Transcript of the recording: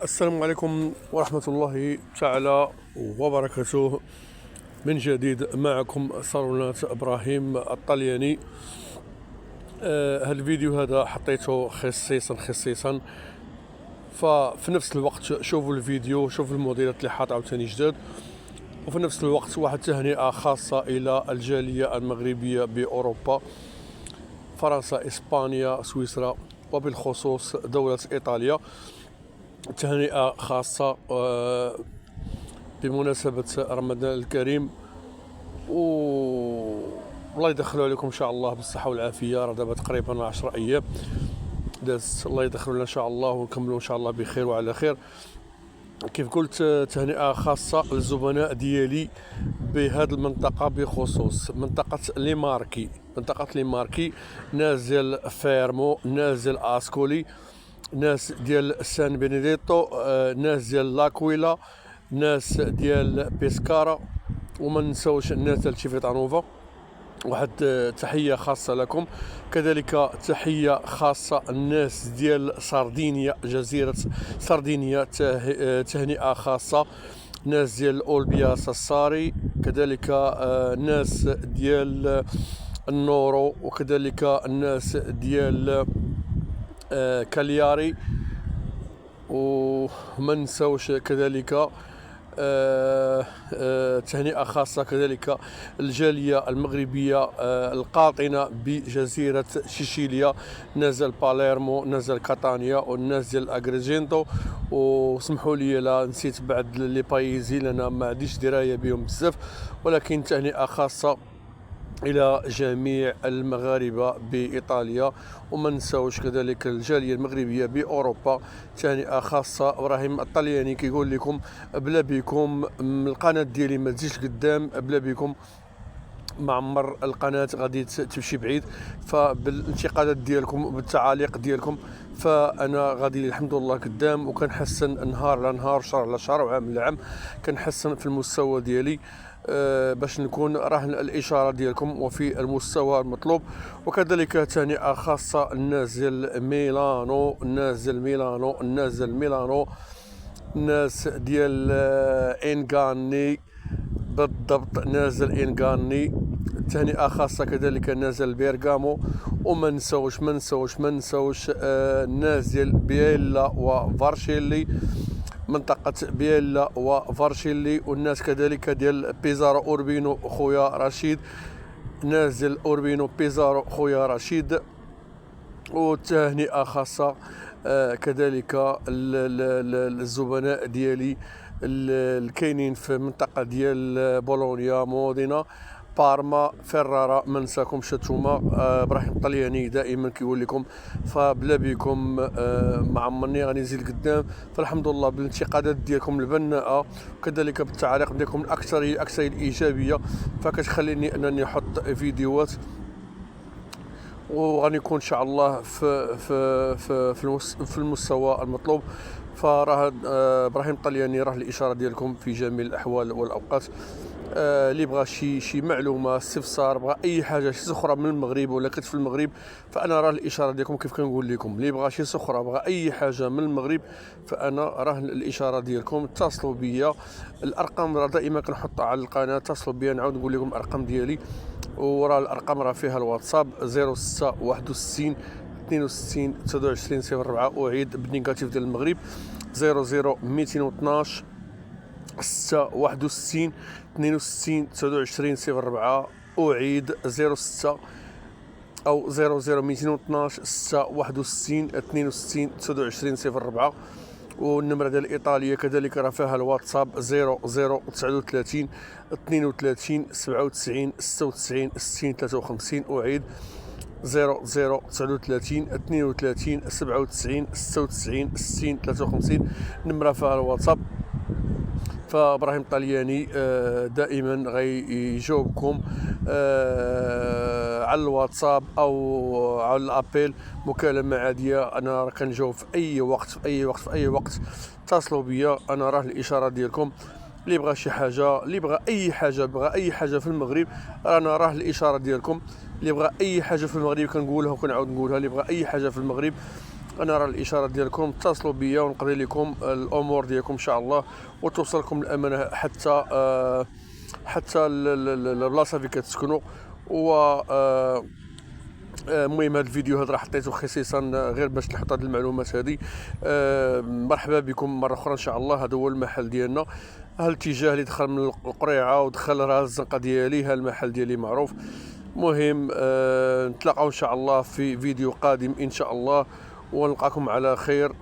السلام عليكم ورحمة الله تعالى وبركاته. من جديد معكم صالونات إبراهيم الطلياني. هذا الفيديو هذا حطيته خصيصا ففي نفس الوقت شوفوا الفيديو، شوفوا الموديلات اللي حاط عاوتاني جداد، وفي نفس الوقت واحد تهنئة خاصة إلى الجالية المغربية بأوروبا، فرنسا، إسبانيا، سويسرا، وبالخصوص دولة إيطاليا. تهنئة خاصة بمناسبة رمضان الكريم، والله يدخلوا عليكم إن شاء الله بالصحة والعافية. راه دابا تقريبا 10 أيام دازت، الله يدخلوا لنا إن شاء الله ونكملوا إن شاء الله بخير وعلى خير. كيف قلت، تهنئة خاصة للزبناء ديالي بهذه المنطقة، بخصوص منطقة ليماركي، ناس ديال فيرمو، ناس ديال اسكولي، ناس ديال سان بينيديتو، ناس ديال لاكويلا، ناس ديال بيسكارا، وما نساوش الناس ديال تشيفيتانوفا. واحد تحية خاصة لكم. كذلك تحية خاصة الناس ديال سردينيا، جزيرة سردينيا، تهنئة خاصة ناس ديال أولبيا ساساري، كذلك ناس ديال النورو، وكذلك الناس ديال كالياري، وما نساوش كذلك تهنئة خاصة كذلك الجالية المغربية القاطنة بجزيرة سيشيليا، نزل باليرمو، نزل كاتانيا، والناس ديال اغريجينتو. وسمحوا لي لا نسيت بعض لي بايزي لأنا ما عنديش دراية بهم بزاف، ولكن تهنئة خاصة إلى جميع المغاربة بإيطاليا. وما نساوش كذلك الجالية المغربية بأوروبا. تهنئة خاصة إبراهيم الطلياني كيقول لكم بلا بكم القناة ديالي ما تزيدش قدام، بلا بكم ما عمر القناة غادي تمشي بعيد. فبالانتقادات ديالكم وبالتعاليق ديالكم فأنا غادي الحمد لله قدام، وكنحسن نهار على نهار، شهر على شهر، وعام على عام، كنحسن في المستوى ديالي باش نكون رهن الإشارة ديالكم وفي المستوى المطلوب. وكذلك تهنئة خاصة الناس ديال ميلانو، الناس ديال إنغاني، بالضبط نازل إنغاني. تهنئة خاصة كذلك نازل بيرغامو. وما نساوش الناس ديال بييلا وفارشيلي، منطقة بييلا وفارشيلي، والناس كذلك ديال بيزارو أوربينو خويا رشيد، ناس ديال أوربينو بيزارو خويا رشيد. وتهنئة خاصة كذلك الزبناء ديالي الكاينين في منطقة ديال بولونيا، مودينا، بارما، فيرارا. ما نساكمش نتوما. ابراهيم الطلياني دائما كيقول لكم فبلا بكم ما عمرني غادي نزيد قدام. فالحمد لله بالانتقادات ديالكم البناءه، وكذلك بالتعاليق ديالكم الاكثر الايجابيه، فكتخليني انني نحط فيديوهات، وغادي نكون ان شاء الله في المستوى المطلوب. فراه ابراهيم الطلياني راه الاشاره ديالكم في جميع الاحوال والاوقات. اللي بغى شي معلومه، استفسار، بغى اي حاجه، شي سخره من المغرب ولا كنت في المغرب، فانا راه الاشاره ديالكم كيف كنقول لكم. اللي بغى شي سخره، بغى اي حاجه من المغرب، فانا راه الاشاره ديالكم. اتصلوا بيا، الارقام راه دائما كنحطها على القناه. اتصلوا بيا، نعاود نقول لكم الارقام ديالي، وراه الارقام راه فيها الواتساب 06 61 62 29 04. اعيد بالنيجاتيف ديال المغرب 00 212 6 61 62 29 04. أعيد 06 أو 00 212 6 61 62 29 04. والنمرة ديال الإيطالية كذلك راه فيها الواتساب 00 39 32 97 96 60 53. أعيد 00 39 32 97 96 60 53. نمرة فيها الواتساب. فابراهيم الطلياني دائما غيجاوبكم على الواتساب او على الابيل، مكالمه عاديه. انا كنجاوب في اي وقت. اتصلوا بيا، انا راه الاشاره ديالكم. اللي بغى شي حاجه، اللي بغى اي حاجه في المغرب، انا راه الاشاره ديالكم. اللي بغى اي حاجه في المغرب كنقولها وكنعاود نقولها، اللي بغى اي حاجه في المغرب انا راه الاشاره ديالكم، اتصلوا بيا ونقضي لكم الامور ديالكم ان شاء الله، وتوصلكم الامانه حتى البلاصه فين كتسكنوا. و المهم هذا الفيديو هذا راه حطيته خصيصا غير باش تلحقوا هذه المعلومات هذه. مرحبا بكم مره اخرى ان شاء الله. هذا هو المحل ديالنا، ها الاتجاه اللي دخل من القريعه ودخل راه الزنقه ديالي، ها المحل ديالي معروف. مهم نتلاقاو ان شاء الله في فيديو قادم ان شاء الله، ونلقاكم على خير.